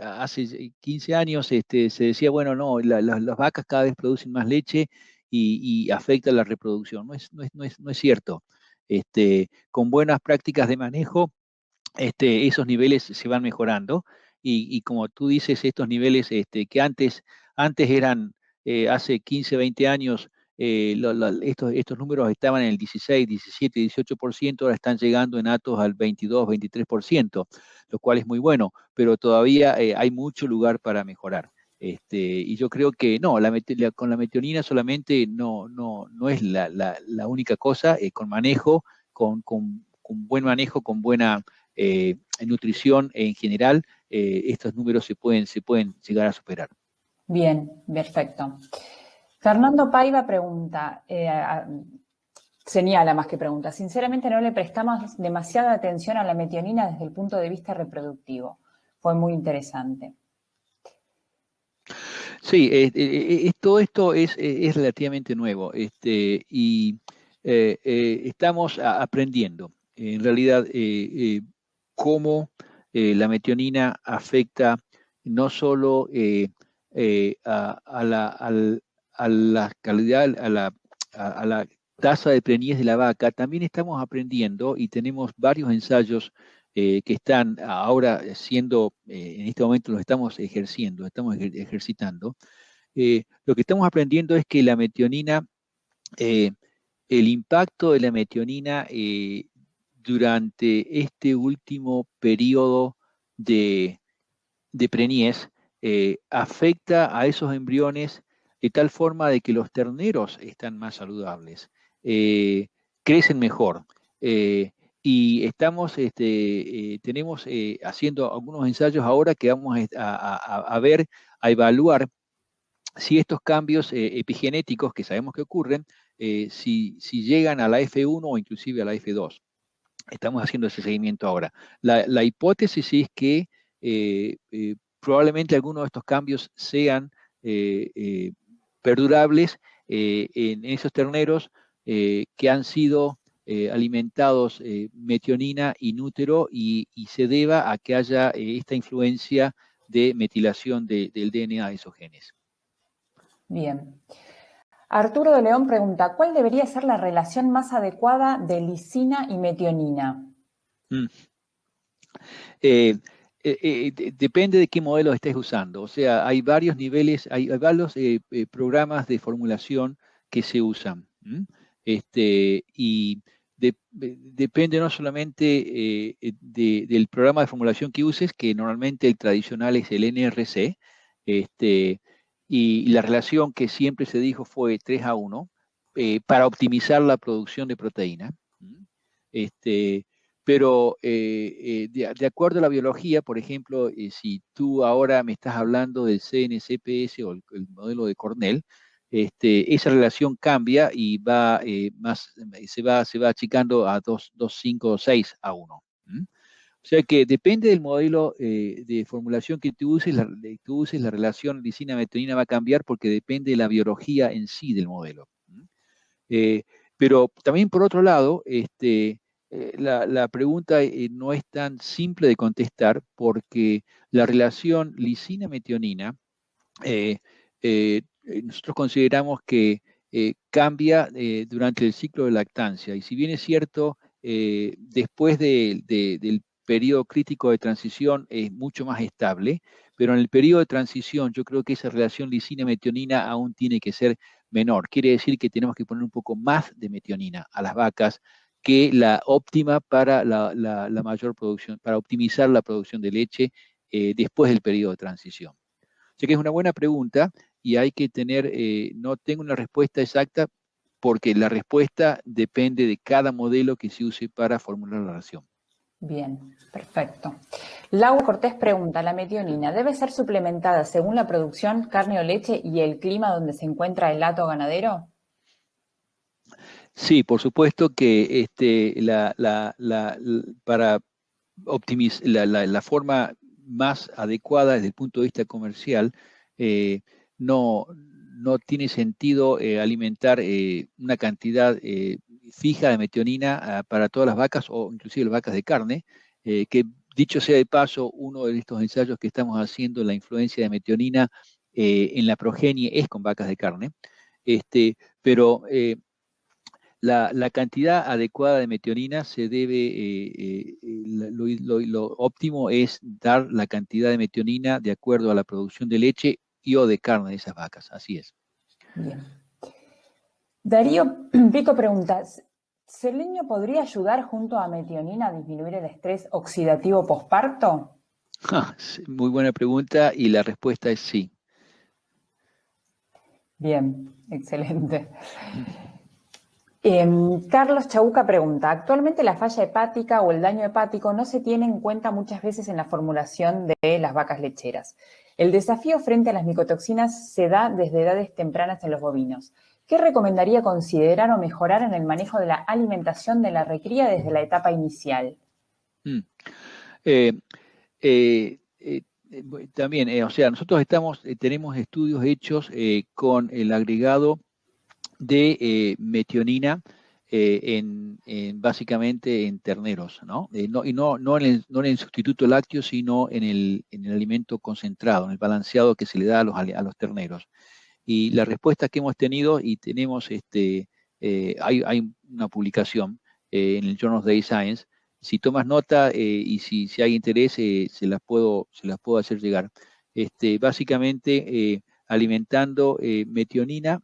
hace 15 años, se decía, bueno, no, las vacas cada vez producen más leche y afecta la reproducción. No es cierto. Con buenas prácticas de manejo, esos niveles se van mejorando y como tú dices, estos niveles que antes eran, hace 15, 20 años, estos números estaban en el 16, 17, 18%, ahora están llegando en datos al 22, 23%, lo cual es muy bueno, pero todavía hay mucho lugar para mejorar. Y yo creo que no, con la metionina solamente no es la única cosa, con manejo, con buen manejo, con buena nutrición en general, estos números se pueden llegar a superar. Bien, perfecto. Fernando Paiva pregunta, señala más que pregunta, sinceramente no le prestamos demasiada atención a la metionina desde el punto de vista reproductivo. Fue muy interesante. Sí, todo esto es relativamente nuevo y estamos aprendiendo en realidad cómo la metionina afecta no solo a la calidad, a la tasa de preñez de la vaca, también estamos aprendiendo y tenemos varios ensayos que están ahora siendo, en este momento los estamos ejerciendo, estamos ejercitando. Lo que estamos aprendiendo es que la metionina, eh, el impacto de la metionina durante este último periodo de preñez afecta a esos embriones de tal forma de que los terneros están más saludables, crecen mejor. Y estamos, tenemos haciendo algunos ensayos ahora que vamos a ver, a evaluar si estos cambios epigenéticos que sabemos que ocurren, si llegan a la F1 o inclusive a la F2. Estamos haciendo ese seguimiento ahora. La hipótesis es que probablemente algunos de estos cambios sean perdurables en esos terneros que han sido alimentados metionina in útero y se deba a que haya esta influencia de metilación del DNA de esos genes. Bien. Arturo de León pregunta, ¿cuál debería ser la relación más adecuada de lisina y metionina? Depende de qué modelo estés usando. O sea, hay varios niveles, hay varios programas de formulación que se usan. Y depende no solamente del programa de formulación que uses, que normalmente el tradicional es el NRC, y la relación que siempre se dijo fue 3:1, para optimizar la producción de proteína. Pero de acuerdo a la biología, por ejemplo, si tú ahora me estás hablando del CNCPS o el modelo de Cornell, esa relación cambia y va se va achicando a 2,5 o 6:1. O sea que depende del modelo de formulación que tú uses, la relación lisina-metionina va a cambiar porque depende de la biología en sí del modelo. Pero también por otro lado, la pregunta no es tan simple de contestar porque la relación lisina-metionina, nosotros consideramos que cambia durante el ciclo de lactancia. Y si bien es cierto, después del periodo crítico de transición es mucho más estable, pero en el periodo de transición yo creo que esa relación lisina-metionina aún tiene que ser menor. Quiere decir que tenemos que poner un poco más de metionina a las vacas que la óptima para la mayor producción, para optimizar la producción de leche después del periodo de transición. Así que es una buena pregunta y hay que tener, no tengo una respuesta exacta porque la respuesta depende de cada modelo que se use para formular la ración. Bien, perfecto. Laura Cortés pregunta, ¿la metionina debe ser suplementada según la producción, carne o leche y el clima donde se encuentra el hato ganadero? Sí, por supuesto que para optimizar la forma más adecuada desde el punto de vista comercial, no, no tiene sentido alimentar una cantidad fija de metionina para todas las vacas o inclusive las vacas de carne, que dicho sea de paso, uno de estos ensayos que estamos haciendo, la influencia de metionina en la progenie es con vacas de carne, pero la cantidad adecuada de metionina se debe, lo óptimo es dar la cantidad de metionina de acuerdo a la producción de leche y o de carne de esas vacas, así es. Bien. Darío Pico pregunta, ¿selenio podría ayudar junto a metionina a disminuir el estrés oxidativo posparto? Muy buena pregunta y la respuesta es sí. Bien, excelente. Carlos Chauca pregunta, actualmente la falla hepática o el daño hepático no se tiene en cuenta muchas veces en la formulación de las vacas lecheras. El desafío frente a las micotoxinas se da desde edades tempranas en los bovinos. ¿Qué recomendaría considerar o mejorar en el manejo de la alimentación de la recría desde la etapa inicial? Eh, También, o sea, nosotros tenemos estudios hechos con el agregado de metionina básicamente en terneros, ¿no? Y no en el sustituto lácteo, sino en el alimento concentrado, en el balanceado que se le da a los terneros. Y la respuesta que hemos tenido, y tenemos, hay una publicación en el Journal of Day Science. Si tomas nota y si hay interés, se las puedo hacer llegar. Básicamente, alimentando metionina,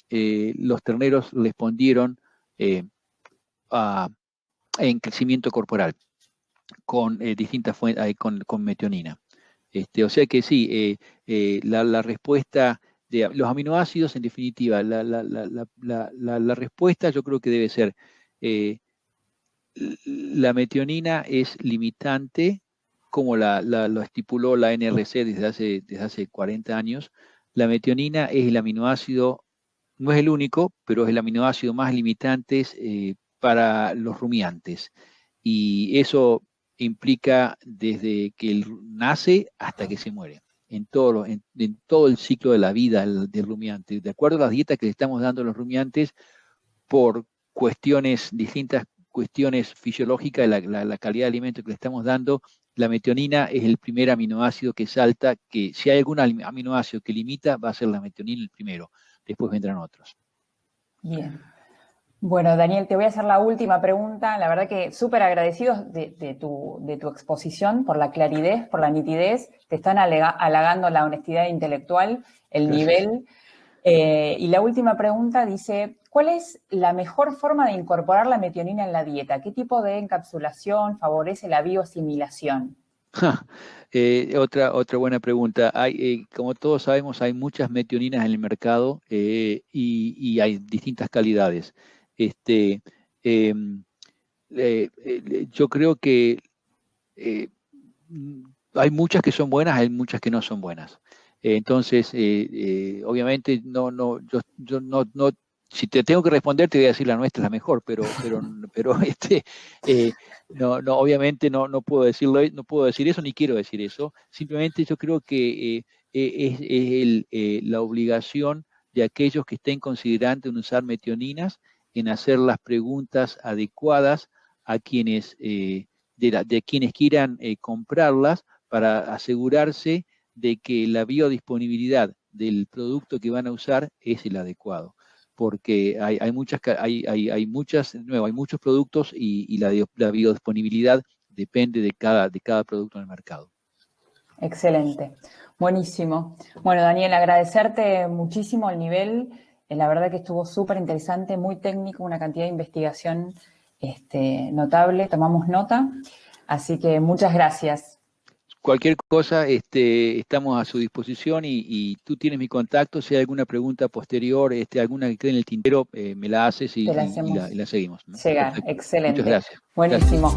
los terneros respondieron a- en crecimiento corporal con distintas fuentes, con metionina. O sea que sí, la respuesta de los aminoácidos, en definitiva, la respuesta yo creo que debe ser, eh, la metionina es limitante, como lo estipuló la NRC desde hace 40 años. La metionina es el aminoácido, no es el único, pero es el aminoácido más limitante para los rumiantes. Y eso implica desde que él nace hasta que se muere, en todo el ciclo de la vida del rumiante. De acuerdo a las dietas que le estamos dando a los rumiantes, por distintas cuestiones fisiológicas, la calidad de alimento que le estamos dando, la metionina es el primer aminoácido que salta, que si hay algún aminoácido que limita, va a ser la metionina el primero, después vendrán otros. Bien. Bueno, Daniel, te voy a hacer la última pregunta. La verdad que súper agradecidos de tu exposición, por la claridad, por la nitidez. Te están halagando la honestidad intelectual, el Gracias. nivel. Y la última pregunta dice, ¿cuál es la mejor forma de incorporar la metionina en la dieta? ¿Qué tipo de encapsulación favorece la bioasimilación? Otra buena pregunta. Como todos sabemos, hay muchas metioninas en el mercado y hay distintas calidades. Este, em, yo creo que eh, hay muchas que son buenas, hay muchas que no son buenas. Entonces, obviamente, yo no, si te tengo que responder, te voy a decir la nuestra es la mejor, pero eh, obviamente no puedo decirlo, no puedo decir eso ni quiero decir eso. Simplemente yo creo que es la obligación de aquellos que estén considerando en usar metioninas en hacer las preguntas adecuadas a quienes de quienes quieran comprarlas, para asegurarse de que la biodisponibilidad del producto que van a usar es el adecuado. Porque hay muchas, de nuevo, hay muchos productos y la biodisponibilidad depende de cada producto en el mercado. Excelente, buenísimo. Bueno, Daniel, agradecerte muchísimo el nivel. La verdad que estuvo súper interesante, muy técnico, una cantidad de investigación notable. Tomamos nota. Así que muchas gracias. Cualquier cosa, estamos a su disposición y tú tienes mi contacto. Si hay alguna pregunta posterior, alguna que quede en el tintero, me la haces Te la y hacemos la seguimos. llegar. Perfecto. Muchas Excelente. gracias. Gracias. Buenísimo.